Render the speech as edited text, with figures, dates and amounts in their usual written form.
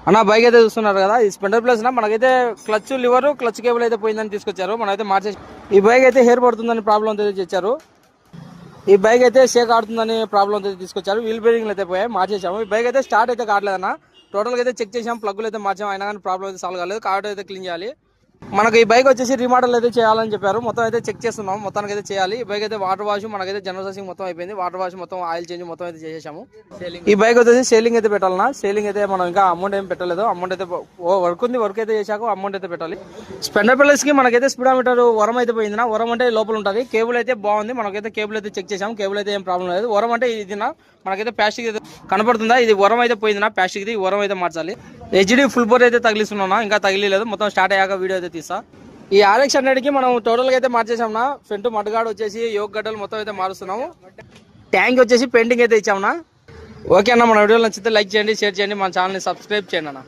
అన్న బైక్ అయితే చూస్తున్నారు కదా, ఈ స్ప్లెండర్ ప్లస్ నా మనకైతే క్లచ్ లివర్ క్లచ్ కేబుల్ అయితే పోయిందని తీసుకొచ్చారు. మనమైతే మార్చేసి ఈ బైక్ అయితే హెయిర్ పడుతుందని ప్రాబ్లం అయితే తెచ్చారు. ఈ బైక్ అయితే షేక్ ఆడుతుందని ప్రాబ్లం అయితే తీసుకొచ్చారు. వీల్ బేరింగ్లు అయితే పోయాయి, మార్చేసాము. ఈ బైక్ అయితే స్టార్ట్ అయితే కావట్లేదన్న. టోటల్గా అయితే చెక్ చేసాం, ప్లగ్లు అయితే మార్చాము, అయినా కానీ ప్రాబ్లం అయితే సాల్వ్ కాలేదు. కార్డ్ అయితే క్లీన్ చేయాలి. మనకు ఈ బైక్ వచ్చేసి రీమోడల్ అయితే చేయాలని చెప్పారు. మొత్తం అయితే చెక్ చేస్తున్నాం, మొత్తానికి అయితే చేయాలి. ఈ బైక్ అయితే వాటర్ వాష్ మనకైతే జనరల్ సర్వీసింగ్ మొత్తం అయిపోయింది. వాటర్ వాష్ మొత్తం ఆయిల్ చేంజ్ మొత్తం అయితే చేసేసాము. ఈ బైక్ వచ్చేసి సేలింగ్ అయితే పెట్టాలన్నా. సేలింగ్ అయితే మనం ఇంకా అమౌంట్ ఏం పెట్టలేదు. అమౌంట్ అయితే వర్క్ ఉంది, వర్క్ అయితే చేశాక అమౌంట్ అయితే పెట్టాలి. స్ప్లెండర్ ప్లస్ కి మనకైతే స్పీడోమీటర్ వరం అయితే పోయింది. వరం అంటే లోపల ఉంటుంది. కేబుల్ అయితే బాగుంది, మనకైతే కేబుల్ అయితే చెక్ చేసాం. కేబుల్ అయితే ఏం ప్రాబ్లం లేదు. వరం అంటే ఇది మనకైతే ప్లాస్టిక్ అయితే కనపడుతుందా, ఇది వరం అయితే పోయింది ప్లాస్టిక్ ది. వరం అయితే మార్చాలి. హెచ్డి ఫుల్ బోర్ అయితే తగిలిస్తున్నా, ఇంకా తగిలేదు. మొత్తం స్టార్ట్ అయ్యాక వీడియో అయితే తీస్తా. ఈ RX 100 కి మనం టోటల్గా అయితే మార్చేసాంనా. ఫ్రంట్ మడ్గాడ్ వచ్చేసి యోగ్ గడ్డలు మొత్తం అయితే మారుస్తున్నాము. ట్యాంక్ వచ్చేసి పెయింటింగ్ అయితే ఇచ్చామన్నా. ఓకే అన్న, మన వీడియోలో నచ్చితే లైక్ చేయండి, షేర్ చేయండి, మన ఛానల్ని సబ్స్క్రైబ్ చేయండి అన్న.